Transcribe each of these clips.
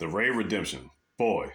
The Ray Redemption. Boy.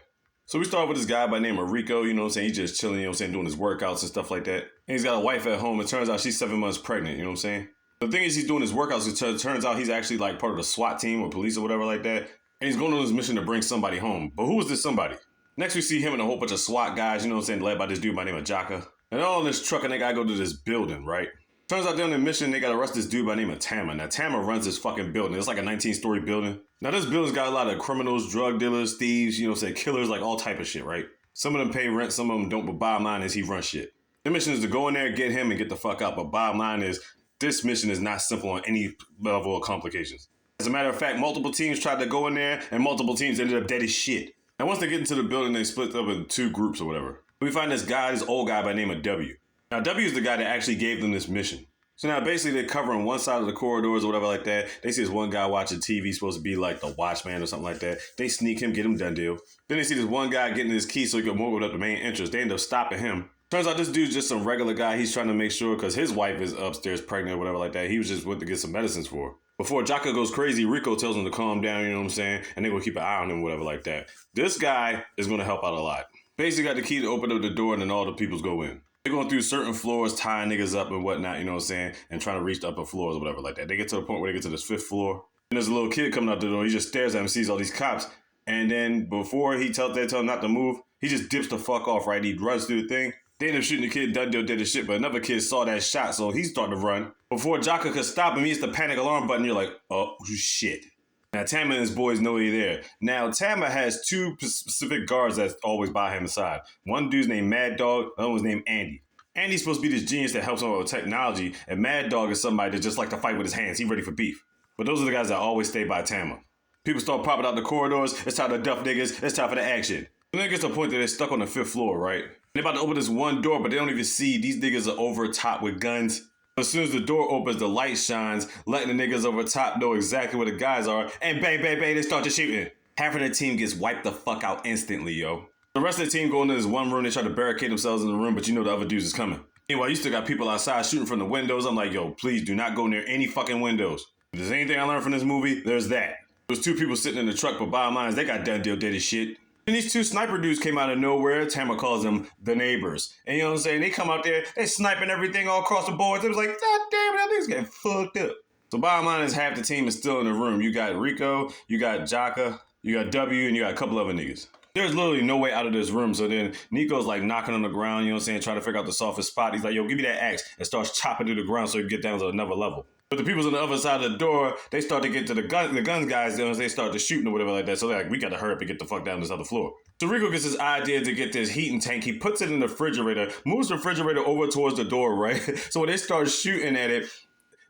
So we start with this guy by the name of Rico, you know what I'm saying? He's just chilling, you know what I'm saying, doing his workouts and stuff like that. And he's got a wife at home. It turns out she's 7 months pregnant, you know what I'm saying? The thing is, he's doing his workouts. It turns out he's actually like part of the SWAT team or police or whatever like that. And he's going on his mission to bring somebody home. But who is this somebody? Next we see him and a whole bunch of SWAT guys, you know what I'm saying, led by this dude by the name of Jaka. And they're all in this truck and they gotta go to this building, right? Turns out they're on a mission, they gotta arrest this dude by the name of Tama. Now Tama runs this fucking building. It's like a 19-story building. Now this building's got a lot of criminals, drug dealers, thieves, you know what I'm saying, killers, like all type of shit, right? Some of them pay rent, some of them don't, but bottom line is he runs shit. The mission is to go in there, get him, and get the fuck out. But bottom line is, this mission is not simple on any level of complications. As a matter of fact, multiple teams tried to go in there, and multiple teams ended up dead as shit. And once they get into the building, they split up in 2 groups or whatever. We find this old guy by the name of W. Now, W is the guy that actually gave them this mission. So now basically they're covering one side of the corridors or whatever like that. They see this one guy watching TV, supposed to be like the watchman or something like that. They sneak him, get him done deal. Then they see this one guy getting his key so he can move up the main entrance. They end up stopping him. Turns out this dude's just some regular guy. He's trying to make sure because his wife is upstairs pregnant or whatever like that. He was just went to get some medicines for her. Before Jaka goes crazy, Rico tells him to calm down, you know what I'm saying? And they're going to keep an eye on him, whatever like that. This guy is going to help out a lot. Basically got the key to open up the door and then all the peoples go in. They're going through certain floors, tying niggas up and whatnot, you know what I'm saying? And trying to reach the upper floors or whatever like that. They get to the point where they get to this 5th floor. And there's a little kid coming out the door. He just stares at him, sees all these cops. And then before they tell him not to move, he just dips the fuck off, right? He runs through the thing. They end up shooting the kid, done deal, did the shit, but another kid saw that shot, so he started to run. Before Jaka could stop him, he hits the panic alarm button. You're like, oh, shit. Now, Tama and his boys know he's there. Now, Tama has 2 specific guards that's always by him side. One dude's named Mad Dog, the other one's named Andy. Andy's supposed to be this genius that helps him with technology, and Mad Dog is somebody that just like to fight with his hands. He's ready for beef. But those are the guys that always stay by Tama. People start popping out the corridors. It's time to duff niggas. It's time for the action. And then it gets to the point that they're stuck on the 5th floor, right? They're about to open this one door, but they don't even see these niggas are over top with guns. As soon as the door opens, the light shines, letting the niggas over top know exactly where the guys are, and bang, bang, bang, they start to shooting. Half of the team gets wiped the fuck out instantly, yo. The rest of the team go into this one room, they try to barricade themselves in the room, but you know the other dudes is coming. Anyway, you still got people outside shooting from the windows. I'm like, yo, please do not go near any fucking windows. If there's anything I learned from this movie, there's that. There's 2 people sitting in the truck, but bottom line is they got done deal dead as shit. And these 2 sniper dudes came out of nowhere. Tama calls them the neighbors. And you know what I'm saying? They come out there, they sniping everything all across the board. It was like, God damn it, that thing's getting fucked up. So bottom line is half the team is still in the room. You got Rico, you got Jaka, you got W, and you got a couple other niggas. There's literally no way out of this room. So then Nico's like knocking on the ground, you know what I'm saying, trying to figure out the softest spot. He's like, yo, give me that axe. And starts chopping through the ground so he can get down to another level. But the people's on the other side of the door, they start to get to the guns guys, you know, they start to shooting or whatever like that. So they're like, we got to hurry up and get the fuck down this other floor. So Rico gets this idea to get this heating tank. He puts it in the refrigerator, moves the refrigerator over towards the door, right? So when they start shooting at it,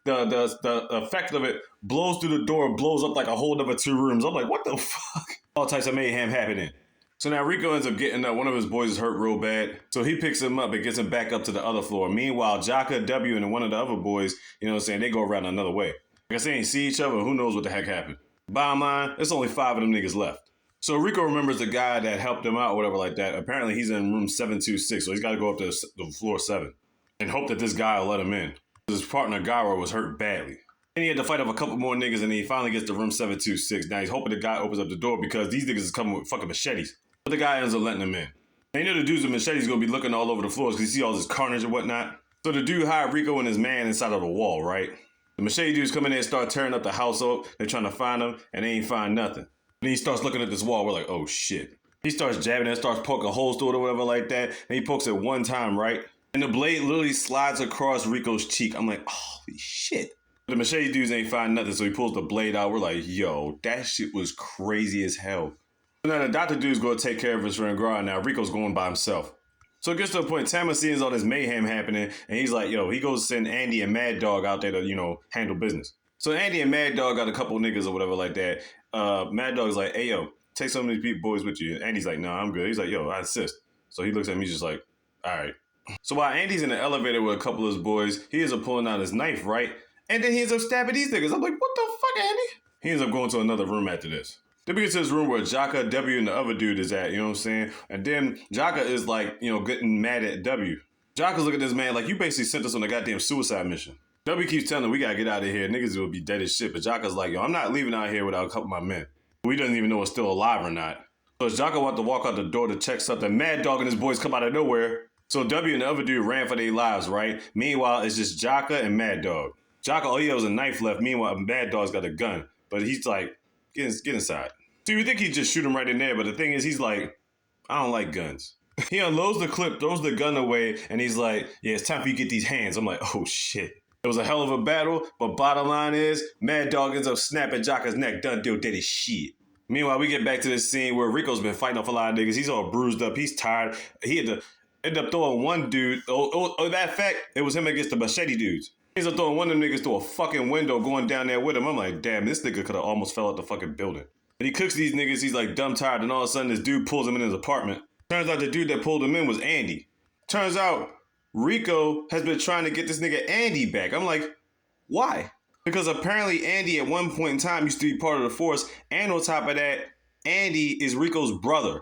the effect of it blows through the door, blows up like a whole other 2 rooms. I'm like, what the fuck? All types of mayhem happening. So now Rico ends up getting up. One of his boys is hurt real bad. So he picks him up and gets him back up to the other floor. Meanwhile, Jaka, W, and one of the other boys, you know what I'm saying, they go around another way. Like I say, they ain't see each other. Who knows what the heck happened? Bottom line, there's only 5 of them niggas left. So Rico remembers the guy that helped him out or whatever like that. Apparently he's in room 726. So he's got to go up to the floor 7 and hope that this guy will let him in. His partner, Gara, was hurt badly. Then he had to fight off a couple more niggas and he finally gets to room 726. Now he's hoping the guy opens up the door because these niggas is coming with fucking machetes. But the guy ends up letting him in. They know the dudes with machetes going to be looking all over the floors because you see all this carnage and whatnot. So the dude hired Rico and his man inside of the wall, right? The machete dudes come in there and start tearing up the house up. They're trying to find him and they ain't find nothing. Then he starts looking at this wall. We're like, oh shit. He starts jabbing it, starts poking holes through it or whatever like that. And he pokes it one time, right? And the blade literally slides across Rico's cheek. I'm like, holy shit. The machete dudes ain't find nothing, so he pulls the blade out. We're like, yo, that shit was crazy as hell. Now the doctor dude's going to take care of his friend Gara. Now Rico's going by himself. So it gets to a point, Tama sees all this mayhem happening, and he's like, yo, he goes to send Andy and Mad Dog out there to, you know, handle business. So Andy and Mad Dog got a couple niggas or whatever like that. Mad Dog's like, hey, yo, take some of these boys with you. And Andy's like, no, I'm good. He's like, yo, I insist. So he looks at me just like, all right. So while Andy's in the elevator with a couple of his boys, he ends up pulling out his knife, right? And then he ends up stabbing these niggas. I'm like, what the fuck, Andy? He ends up going to another room after this. Then we get to this room where Jaka, W, and the other dude is at, you know what I'm saying? And then Jaka is like, you know, getting mad at W. Jaka's looking at this man like, you basically sent us on a goddamn suicide mission. W keeps telling him, we gotta get out of here. Niggas will be dead as shit. But Jaka's like, yo, I'm not leaving out here without a couple of my men. He doesn't even know it's still alive or not. So Jocko wants to walk out the door to check something. Mad Dog and his boys come out of nowhere. So W and the other dude ran for their lives, right? Meanwhile, it's just Jocko and Mad Dog. Jocko, all he has a knife left. Meanwhile, Mad Dog's got a gun. But he's like, get inside. So you think he'd just shoot him right in there, but the thing is, he's like, I don't like guns. He unloads the clip, throws the gun away, and he's like, yeah, it's time for you to get these hands. I'm like, oh shit. It was a hell of a battle, but bottom line is, Mad Dog ends up snapping Jocko's neck. Done deal, did his shit. Meanwhile, we get back to this scene where Rico's been fighting off a lot of niggas. He's all bruised up. He's tired. He had to end up throwing one dude. That fact, it was him against the machete dudes. He ends up throwing one of them niggas through a fucking window going down there with him. I'm like, damn, this nigga could have almost fell out the fucking building. And he cooks these niggas. He's like dumb tired. And all of a sudden, this dude pulls him in his apartment. Turns out the dude that pulled him in was Andy. Turns out Rico has been trying to get this nigga Andy back. I'm like, why? Because apparently Andy at one point in time used to be part of the force. And on top of that, Andy is Rico's brother.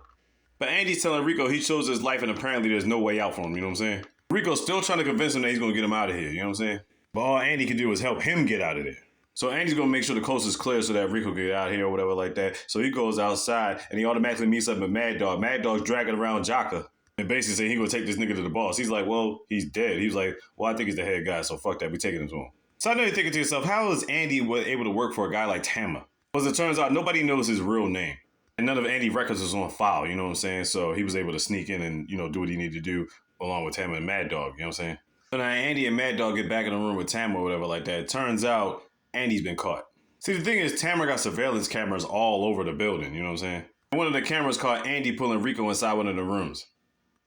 But Andy's telling Rico he chose his life and apparently there's no way out for him, you know what I'm saying? Rico's still trying to convince him that he's going to get him out of here, you know what I'm saying? But all Andy can do is help him get out of there. So Andy's going to make sure the coast is clear so that Rico can get out of here or whatever like that. So he goes outside and he automatically meets up with Mad Dog. Mad Dog's dragging around Jocko and basically saying he's going to take this nigga to the boss. He's like, well, he's dead. He was like, well, I think he's the head guy, so fuck that. We taking him to him. So I know you're thinking to yourself, how is Andy able to work for a guy like Tama? Because it turns out nobody knows his real name. And none of Andy's records is on file, you know what I'm saying? So he was able to sneak in and, you know, do what he needed to do along with Tama and Mad Dog, you know what I'm saying? So now Andy and Mad Dog get back in the room with Tama or whatever like that. It turns out Andy's been caught. See, the thing is, Tama got surveillance cameras all over the building, you know what I'm saying? One of the cameras caught Andy pulling Rico inside one of the rooms.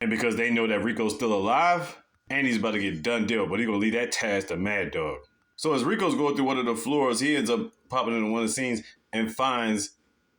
And because they know that Rico's still alive, Andy's about to get done deal, but he's going to leave that task to Mad Dog. So as Rico's going through one of the floors, he ends up popping into one of the scenes and finds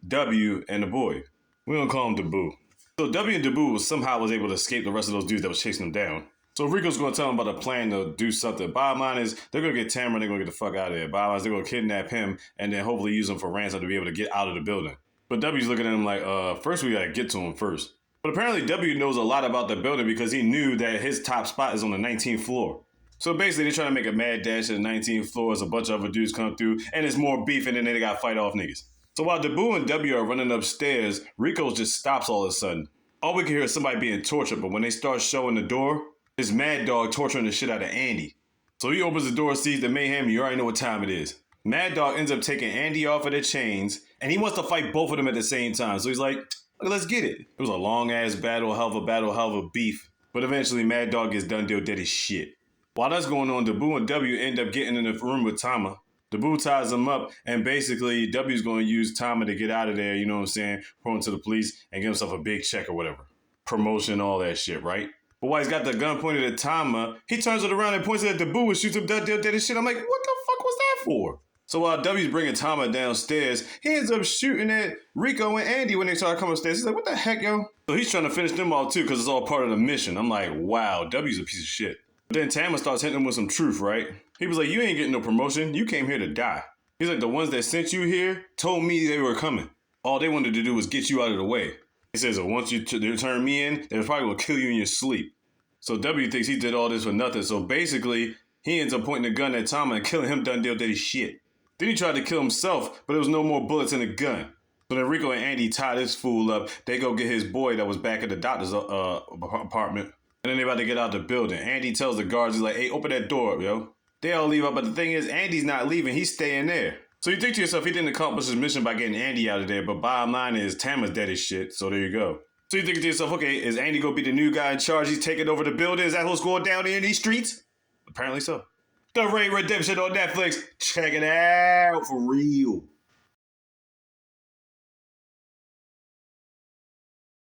W and the boy. We don't call him Dabu. So W and Dabu somehow was able to escape the rest of those dudes that was chasing him down. So Rico's going to tell him about a plan to do something. Bottom line is, they're going to get Tama and they're going to get the fuck out of there. Bottom line is, they're going to kidnap him and then hopefully use him for ransom to be able to get out of the building. But W's looking at him like, first we got to get to him first. But apparently W knows a lot about the building because he knew that his top spot is on the 19th floor. So basically, they're trying to make a mad dash at the 19th floor as a bunch of other dudes come through, and it's more beef, and then they got to fight off niggas. So while Dabu and W are running upstairs, Rico just stops all of a sudden. All we can hear is somebody being tortured, but when they start showing the door, it's Mad Dog torturing the shit out of Andy. So he opens the door, sees the mayhem, you already know what time it is. Mad Dog ends up taking Andy off of the chains, and he wants to fight both of them at the same time. So he's like, let's get it. It was a long-ass battle, hell of a beef. But eventually, Mad Dog gets done deal dead as shit. While that's going on, Dabu and W end up getting in the room with Tama. Dabu ties him up, and basically, W's going to use Tama to get out of there, you know what I'm saying, report him to the police, and give himself a big check or whatever. Promotion, all that shit, right? But while he's got the gun pointed at Tama, he turns it around and points it at Dabu and shoots him dead as shit. I'm like, what the fuck was that for? So while W's bringing Tama downstairs, he ends up shooting at Rico and Andy when they start coming upstairs. He's like, what the heck, yo? So he's trying to finish them off, too, because it's all part of the mission. I'm like, wow, W's a piece of shit. But then Tama starts hitting him with some truth, right? He was like, you ain't getting no promotion. You came here to die. He's like, the ones that sent you here told me they were coming. All they wanted to do was get you out of the way. He says, once you turn me in, they're probably going to kill you in your sleep. So W thinks he did all this for nothing. So basically, he ends up pointing a gun at Tama and killing him done deal dirty shit. Then he tried to kill himself, but there was no more bullets in the gun. So then Rico and Andy tie this fool up. They go get his boy that was back at the doctor's apartment. And then they about to get out the building. Andy tells the guards, he's like, hey, open that door up, yo. They all leave up, but the thing is, Andy's not leaving. He's staying there. So you think to yourself, he didn't accomplish his mission by getting Andy out of there, but bottom line is, Tama's dead as shit, so there you go. So you think to yourself, okay, is Andy going to be the new guy in charge? He's taking over the building? Is that what's going down in these streets? Apparently so. The Rain Redemption on Netflix. Check it out for real.